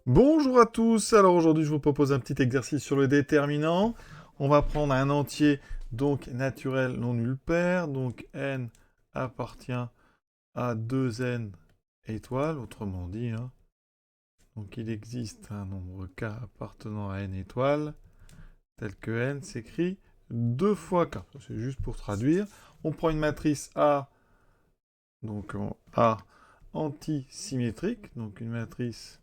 Bonjour à tous, alors aujourd'hui je vous propose un petit exercice sur le déterminant. On va prendre un entier donc naturel non nulle paire, donc n appartient à 2n étoiles, autrement dit, hein. Donc il existe un nombre k appartenant à n étoiles, tel que n s'écrit 2 fois k. C'est juste pour traduire. On prend une matrice A, donc A antisymétrique, donc une matrice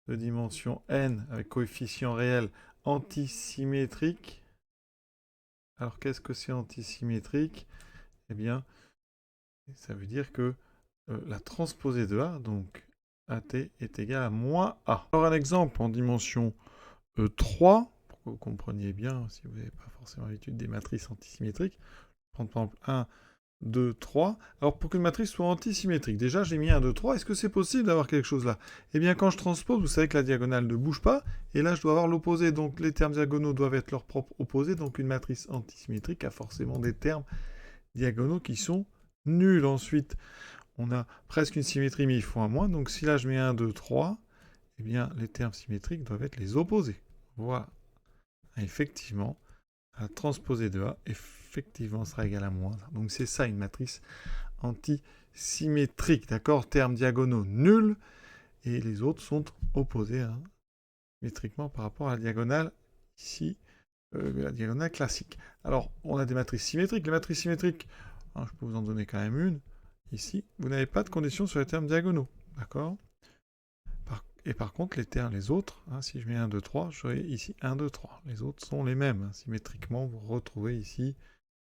de dimension n avec coefficient réel antisymétrique. Alors qu'est-ce que c'est antisymétrique? Eh bien, ça veut dire que la transposée de A, donc AT, est égale à moins A. Alors un exemple en dimension 3, pour que vous compreniez bien, si vous n'avez pas forcément l'habitude des matrices antisymétriques, prendre par exemple 1, 2, 3. Alors pour qu'une matrice soit antisymétrique, déjà j'ai mis 1, 2, 3. Est-ce que c'est possible d'avoir quelque chose là? Eh bien quand je transpose, vous savez que la diagonale ne bouge pas, et là je dois avoir l'opposé, donc les termes diagonaux doivent être leur propre opposé, donc une matrice antisymétrique a forcément des termes diagonaux qui sont nuls. Ensuite, on a presque une symétrie, mais il faut un moins, donc si là je mets 1, 2, 3, eh bien les termes symétriques doivent être les opposés. Voilà. Effectivement, la transposée de A, effectivement, sera égale à moins 1. Donc c'est ça une matrice antisymétrique, d'accord? Termes diagonaux nuls, et les autres sont opposés hein, symétriquement par rapport à la diagonale ici, la diagonale classique. Alors, on a des matrices symétriques. Les matrices symétriques, hein, je peux vous en donner quand même une. Ici, vous n'avez pas de condition sur les termes diagonaux, d'accord? Et par contre, les autres, hein, si je mets 1, 2, 3, j'aurai ici 1, 2, 3. Les autres sont les mêmes. Hein. Symétriquement, vous retrouvez ici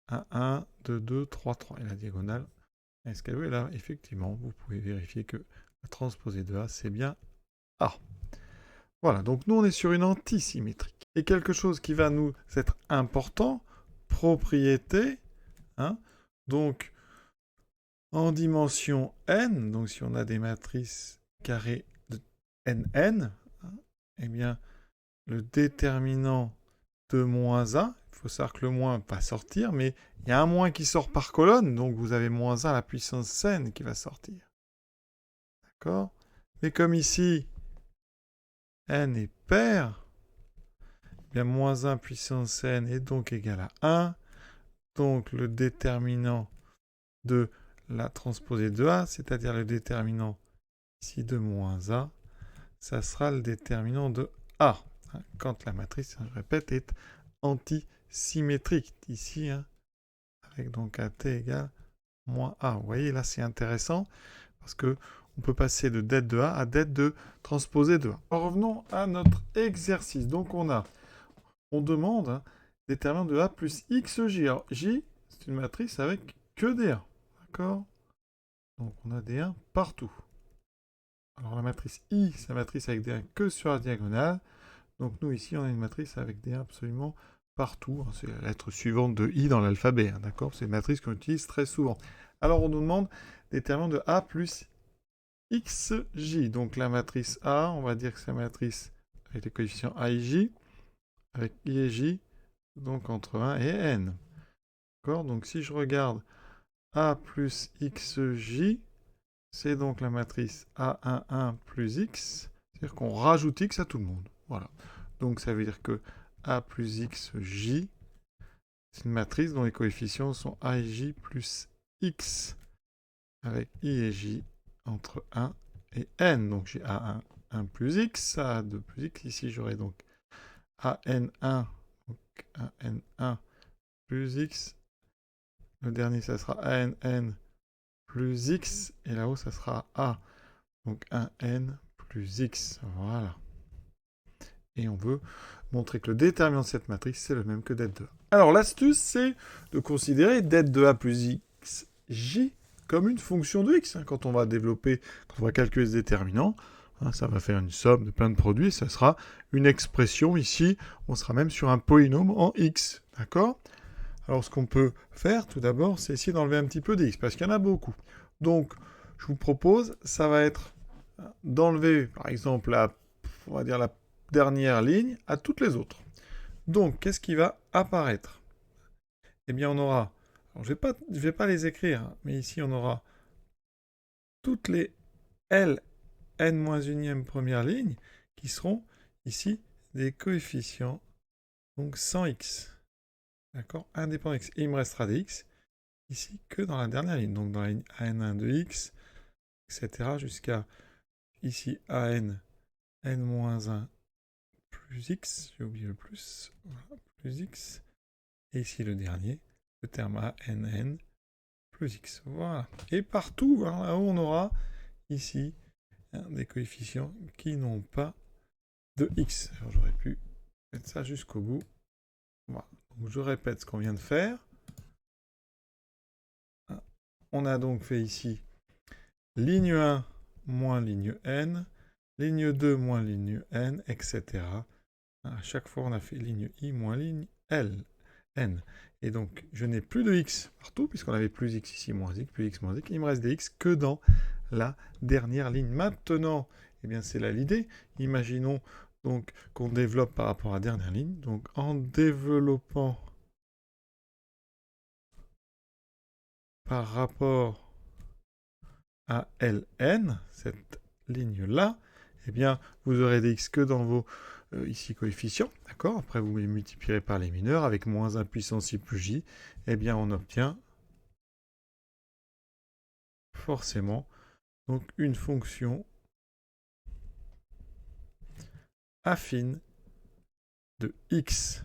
1, 2, 2, 3, 3. Et la diagonale, est-ce qu'elle est là? Effectivement, vous pouvez vérifier que la transposée de A, c'est bien A. Voilà, donc nous, on est sur une antisymétrique. Et quelque chose qui va nous être important, propriété, hein, donc en dimension n, donc si on a des matrices carrées de nn, hein, eh bien, le déterminant de moins 1, il faut savoir que le moins va sortir, mais il y a un moins qui sort par colonne, donc vous avez moins 1 à la puissance n qui va sortir. D'accord? Mais comme ici, n est pair, eh bien moins 1 puissance n est donc égal à 1, donc le déterminant de la transposée de A, c'est-à-dire le déterminant ici de moins A, ça sera le déterminant de A, hein, quand la matrice, je répète, est antisymétrique. Ici, hein, avec donc AT égale moins A. Vous voyez, là, c'est intéressant, parce que on peut passer de det de A à det de transposée de A. Alors, revenons à notre exercice. Donc, on demande hein, déterminant de A plus XJ. Alors, J, c'est une matrice avec que des 1. D'accord? Donc, on a des 1 partout. Alors, la matrice I, c'est la matrice avec des 1 que sur la diagonale. Donc, nous, ici, on a une matrice avec des 1 absolument partout. C'est la lettre suivante de I dans l'alphabet. Hein, d'accord? C'est une matrice qu'on utilise très souvent. Alors, on nous demande déterminant de A plus XJ. Donc, la matrice A, on va dire que c'est la matrice avec les coefficients A et J, avec I et J, donc entre 1 et N. D'accord? Donc, si je regarde A plus XJ, c'est donc la matrice A11 plus X, c'est-à-dire qu'on rajoute X à tout le monde. Voilà. Donc ça veut dire que A plus XJ, c'est une matrice dont les coefficients sont A et J plus X, avec I et J entre 1 et N. Donc j'ai A1 1 plus X, A2 plus X. Ici j'aurai donc AN1, donc AN1 plus X. Le dernier, ça sera ANN plus X. Et là-haut, ça sera A. Donc 1n plus X. Voilà. Et on veut montrer que le déterminant de cette matrice, c'est le même que det de A. Alors l'astuce, c'est de considérer det de A plus xj comme une fonction de x. Quand on va développer, quand on va calculer ce déterminant, ça va faire une somme de plein de produits, ça sera une expression ici, on sera même sur un polynôme en x. D'accord? Alors ce qu'on peut faire tout d'abord, c'est essayer d'enlever un petit peu d'x, parce qu'il y en a beaucoup. Donc je vous propose, ça va être d'enlever par exemple on va dire la dernière ligne à toutes les autres. Donc qu'est-ce qui va apparaître? Eh bien on aura, alors, je vais pas les écrire, hein, mais ici on aura toutes les L n-1 première ligne qui seront ici des coefficients, donc sans x. D'accord? Indépendant x. Et il me restera des x ici que dans la dernière ligne. Donc dans la ligne an1 de x, etc. jusqu'à ici an n-1 plus x. J'ai oublié le plus. Voilà, plus x. Et ici le dernier, le terme ANN plus x. Voilà. Et partout, hein, là-haut, on aura ici des coefficients qui n'ont pas de x. Alors j'aurais pu mettre ça jusqu'au bout. Voilà. Donc, je répète ce qu'on vient de faire. On a donc fait ici ligne 1 moins ligne n, ligne 2 moins ligne n, etc. À chaque fois, on a fait ligne i moins ligne l, n. Et donc, je n'ai plus de x partout, puisqu'on avait plus x ici, moins x, plus x, moins x. Il me reste des x que dans la dernière ligne. Maintenant, eh bien, c'est là l'idée. Imaginons donc qu'on développe par rapport à la dernière ligne. Donc, en développant par rapport à Ln, cette ligne-là, eh bien, vous aurez des x que dans vos ici coefficients, d'accord? Après, vous les multiplierez par les mineurs avec moins 1 puissance i plus j, eh bien, on obtient forcément donc une fonction affine de x.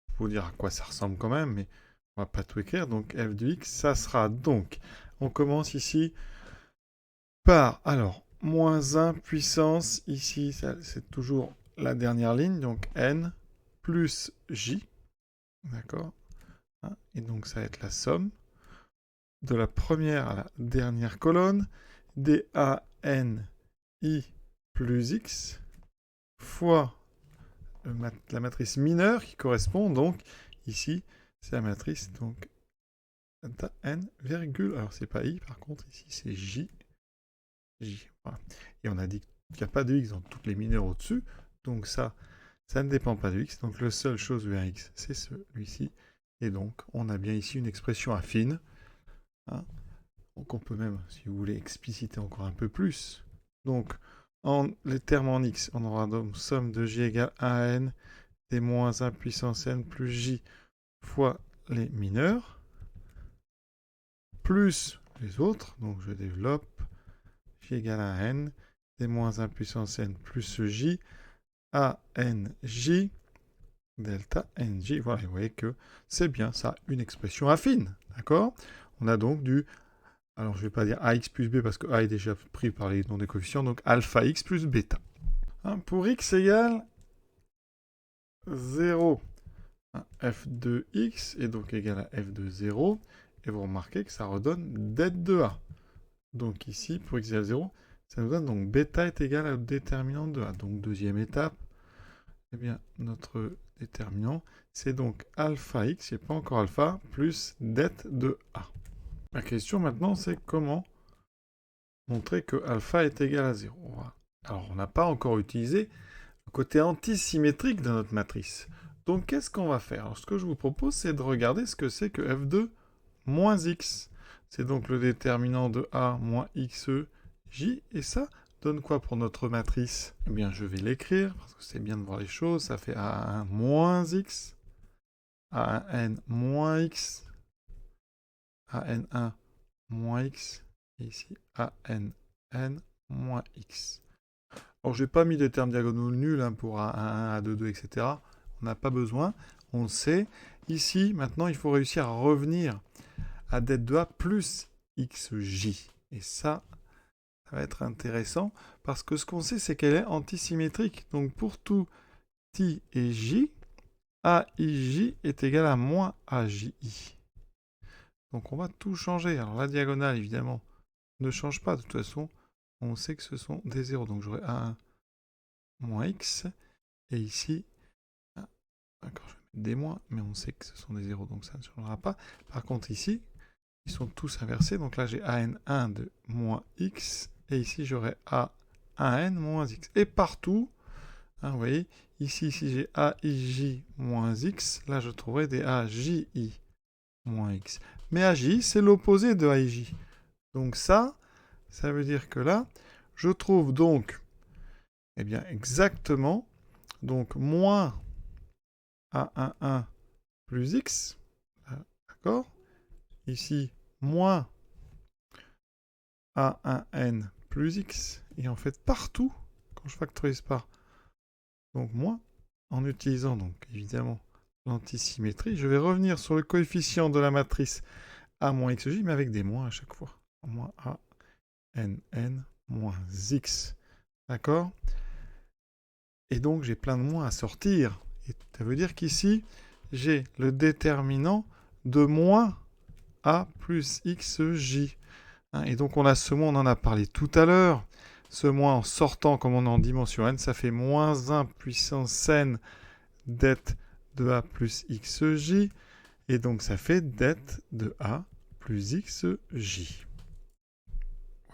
Je vais vous dire à quoi ça ressemble quand même, mais on va pas tout écrire. Donc, f de x, ça sera donc, on commence ici par, alors, moins 1 puissance, ici, c'est toujours la dernière ligne, donc n plus j, d'accord? Et donc, ça va être la somme de la première à la dernière colonne, des an i plus x, fois la matrice mineure qui correspond donc, ici, c'est la matrice, donc, delta n, virgule, alors c'est pas i, par contre, ici, c'est j, voilà. Et on a dit qu'il n'y a pas de x dans toutes les mineurs au-dessus, donc ça ne dépend pas de x, donc la seule chose vers x, c'est celui-ci, et donc on a bien ici une expression affine, hein. Donc on peut même, si vous voulez, expliciter encore un peu plus. Donc, les termes en x, on aura donc somme de j égale 1n des moins 1 puissance n plus j fois les mineurs, plus les autres, donc je développe j égale à n des moins 1 puissance n plus j a n j delta nj. Voilà, vous voyez que c'est bien ça, une expression affine, d'accord? On a donc du, alors je ne vais pas dire ax plus b parce que a est déjà pris par les noms des coefficients, donc alpha x plus bêta. Hein, pour x égale 0, f de x est donc égal à f de 0, et vous remarquez que ça redonne det de a. Donc ici, pour x égale 0, ça nous donne donc bêta est égal au déterminant de a. Donc deuxième étape, eh bien notre déterminant, c'est donc alpha x, c'est pas encore alpha, plus det de a. La question maintenant, c'est comment montrer que alpha est égal à 0. Alors, on n'a pas encore utilisé le côté antisymétrique de notre matrice. Donc, qu'est-ce qu'on va faire? Alors, ce que je vous propose, c'est de regarder ce que c'est que f de moins x. C'est donc le déterminant de a moins xe j. Et ça donne quoi pour notre matrice? Eh bien, je vais l'écrire, parce que c'est bien de voir les choses. Ça fait a1 moins x, a1n moins x, an1 moins x, et ici an n moins x. Alors, je n'ai pas mis des termes diagonaux nuls hein, pour A1, A2, 2, etc. On n'a pas besoin, on le sait. Ici, maintenant, il faut réussir à revenir à det de A plus xj. Et ça va être intéressant, parce que ce qu'on sait, c'est qu'elle est antisymétrique. Donc, pour tout i et j, aij est égal à moins aji. Donc, on va tout changer. Alors, la diagonale, évidemment, ne change pas. De toute façon, on sait que ce sont des zéros. Donc, j'aurai a1 moins x. Et ici, d'accord, je vais mettre des moins, mais on sait que ce sont des zéros, donc ça ne changera pas. Par contre, ici, ils sont tous inversés. Donc là, j'ai an1 de moins x. Et ici, j'aurai a1n moins x. Et partout, hein, vous voyez, ici j'ai aij moins x. Là, je trouverai des aji moins x. Mais aj, c'est l'opposé de aij. Donc ça veut dire que là, je trouve donc Eh bien, exactement. Donc, moins A11 plus X. D'accord? Ici, moins A1N plus X. Et en fait, partout, quand je factorise par donc moins, en utilisant donc évidemment l'antisymétrie, je vais revenir sur le coefficient de la matrice A moins XJ, mais avec des moins à chaque fois. Moins A, N, N, moins X. D'accord? Et donc, j'ai plein de moins à sortir. Et ça veut dire qu'ici, j'ai le déterminant de moins A plus XJ. Et donc, on a ce moins, on en a parlé tout à l'heure. Ce moins, en sortant, comme on est en dimension n, ça fait moins 1 puissance n det de A plus XJ. Et donc, ça fait det de A plus XJ.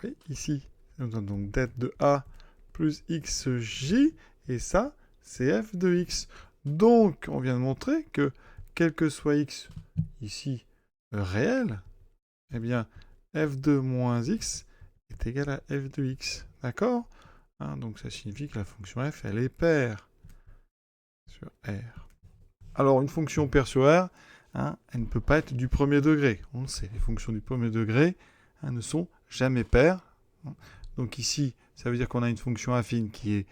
Oui, ici, ça nous donne donc det de A plus XJ. Et ça, c'est f de x. Donc, on vient de montrer que, quel que soit x, ici, réel, eh bien, f2 moins x est égal à f de x. D'accord? Donc, ça signifie que la fonction f, elle est paire sur R. Alors, une fonction paire sur R, elle ne peut pas être du premier degré. On le sait, les fonctions du premier degré ne sont jamais paires. Donc ici, ça veut dire qu'on a une fonction affine qui est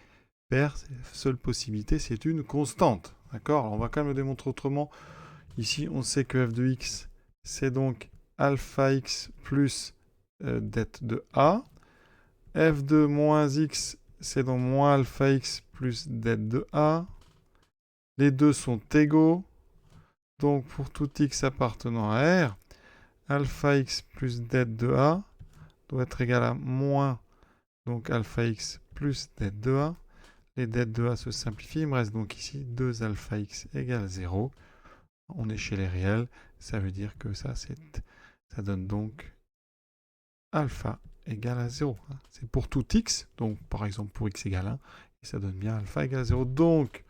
paire. La seule possibilité, c'est une constante. D'accord? Alors, on va quand même le démontrer autrement. Ici, on sait que f de x, c'est donc alpha x plus det de A. f de moins x, c'est donc moins alpha x plus det de A. Les deux sont égaux. Donc, pour tout x appartenant à R, alpha x plus det de A doit être égal à moins donc alpha x plus det de A. Les det de A se simplifient. Il me reste donc ici 2 alpha x égale 0. On est chez les réels. Ça veut dire que ça donne donc alpha égale à 0. C'est pour tout x. Donc, par exemple, pour x égale 1. Et ça donne bien alpha égale 0. Donc,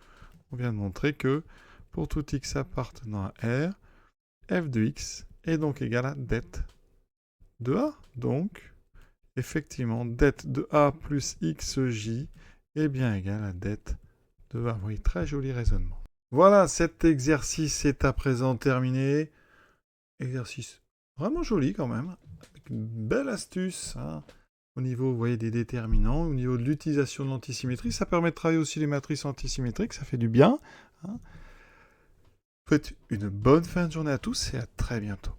on vient de montrer que pour tout x appartenant à R, f de x est donc égal à det de A. Donc, effectivement, det de A plus xj est bien égal à det de A. Oui, très joli raisonnement. Voilà, cet exercice est à présent terminé. Exercice vraiment joli quand même, avec une belle astuce au niveau, vous voyez, des déterminants, au niveau de l'utilisation de l'antisymétrie. Ça permet de travailler aussi les matrices antisymétriques, ça fait du bien. Faites une bonne fin de journée à tous et à très bientôt.